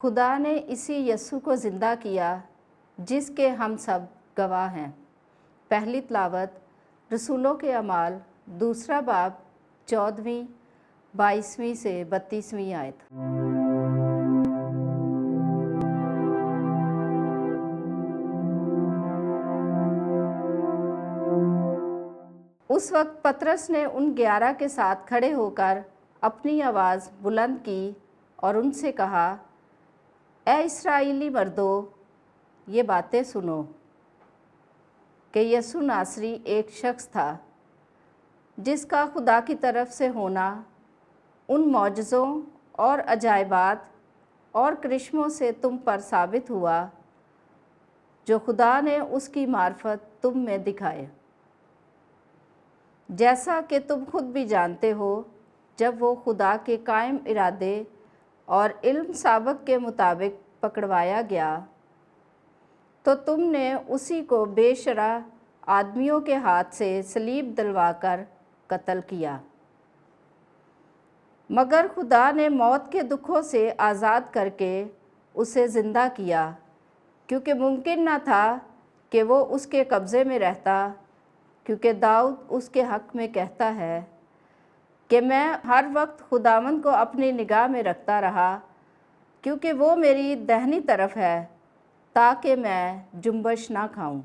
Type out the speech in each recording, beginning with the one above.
खुदा ने इसी यस्सु को ज़िंदा किया जिसके हम सब गवाह हैं। पहली तिलावत रसूलों के अमाल दूसरा बाब 14वीं 22वीं से 32वीं आयत। उस वक्त पतरस ने उन 11 के साथ खड़े होकर अपनी आवाज़ बुलंद की और उनसे कहा, ए इस्राएली मर्दों, ये बातें सुनो कि यस्सु नासरी एक शख्स था जिसका खुदा की तरफ से होना उन मौजज़ों और अजायबात और करिश्मों से तुम पर साबित हुआ जो खुदा ने उसकी मार्फत तुम में दिखाए। जैसा कि तुम खुद भी जानते हो, जब वो खुदा के कायम इरादे और इल्म साबक के मुताबिक पकड़वाया गया तो तुमने उसी को बेशरह आदमियों के हाथ से सलीब दिलवाकर कत्ल किया। मगर खुदा ने मौत के दुखों से आज़ाद करके उसे ज़िंदा किया, क्योंकि मुमकिन न था कि वो उसके कब्ज़े में रहता, क्योंकि दाऊद उसके हक़ में कहता है कि मैं हर वक्त खुदावंद को अपनी निगाह में रखता रहा, क्योंकि वो मेरी दाहिनी तरफ है ताकि मैं जुम्बश ना खाऊं।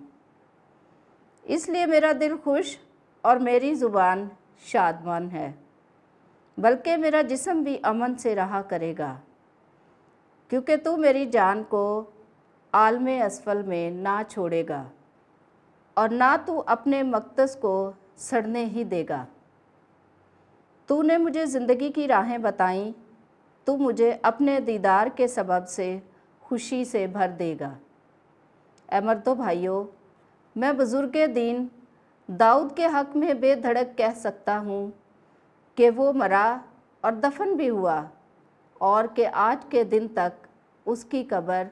इसलिए मेरा दिल खुश और मेरी ज़ुबान शादमान है, बल्कि मेरा जिस्म भी अमन से रहा करेगा, क्योंकि तू मेरी जान को आलमे असफल में ना छोड़ेगा और ना तू अपने मक़दस को सड़ने ही देगा। तूने मुझे ज़िंदगी की राहें बताईं, तू मुझे अपने दीदार के सबब से खुशी से भर देगा। ऐ मर्दों भाइयों, मैं बुज़ुर्ग दीन दाऊद के हक़ में बेधड़क कह सकता हूँ कि वो मरा और दफन भी हुआ और कि आज के दिन तक उसकी कब्र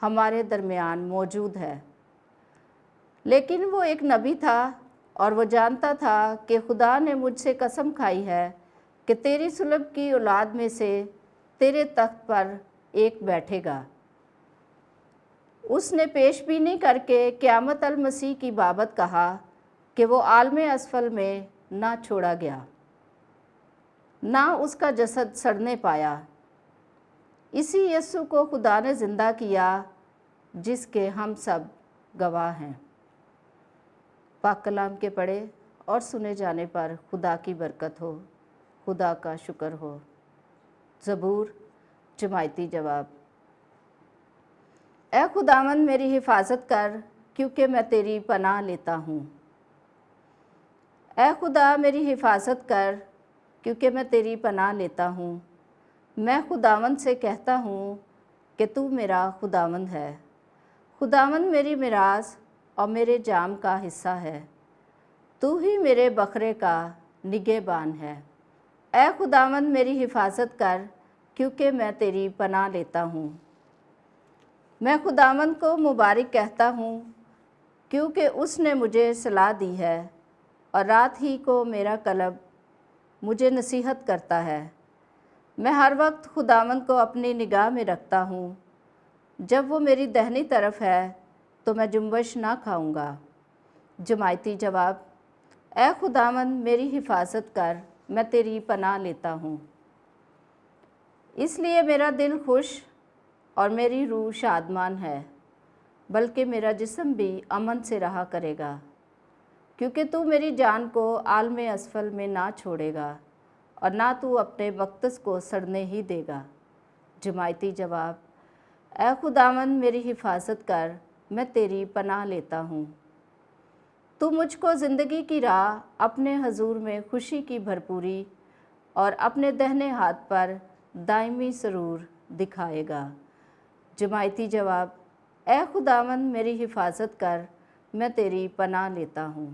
हमारे दरमियान मौजूद है। लेकिन वो एक नबी था और वो जानता था कि खुदा ने मुझसे कसम खाई है कि तेरी सुलभ की औलाद में से तेरे तख्त पर एक बैठेगा। उसने पेशबीनी करके क़यामत अल मसीह की बाबत कहा कि वो आलमे असफल में ना छोड़ा गया, ना उसका जसद सड़ने पाया। इसी यस्सु को खुदा ने ज़िंदा किया जिसके हम सब गवाह हैं। पाक कलाम के पढ़े और सुने जाने पर खुदा की बरकत हो, खुदा का शुक्र हो। ज़बूर जमायती जवाब। ए खुदावंद मेरी हिफाजत कर, क्योंकि मैं तेरी पनाह लेता हूँ। ए खुदा मेरी हिफाजत कर, क्योंकि मैं तेरी पनाह लेता हूँ। मैं खुदावंद से कहता हूँ कि तू मेरा खुदावंद है। खुदावंद मेरी मिरास और मेरे जाम का हिस्सा है। तू ही मेरे बकरे का निगहबान है। ए खुदावंद मेरी हिफाजत कर, क्योंकि मैं तेरी पनाह लेता हूँ। मैं खुदावंद को मुबारक कहता हूँ, क्योंकि उसने मुझे सलाह दी है और रात ही को मेरा कल्ब मुझे नसीहत करता है। मैं हर वक्त खुदावंद को अपनी निगाह में रखता हूँ। जब वो मेरी दाहिनी तरफ है तो मैं जुम्बश ना खाऊंगा। जमायती जवाब। ए खुदावंद मेरी हिफाजत कर, मैं तेरी पनाह लेता हूँ। इसलिए मेरा दिल खुश और मेरी रूह शादमान है, बल्कि मेरा जिस्म भी अमन से रहा करेगा, क्योंकि तू मेरी जान को आलमे असफल में ना छोड़ेगा और ना तू अपने मक़दस को सड़ने ही देगा। जमायती जवाब। ए खुदावंद मेरी हिफाजत कर, मैं तेरी पनाह लेता हूँ। तू मुझको ज़िंदगी की राह अपने हजूर में खुशी की भरपूरी और अपने दाहिने हाथ पर दायमी सरूर दिखाएगा। जमायती जवाब। ए खुदावंद मेरी हिफाजत कर, मैं तेरी पनाह लेता हूँ।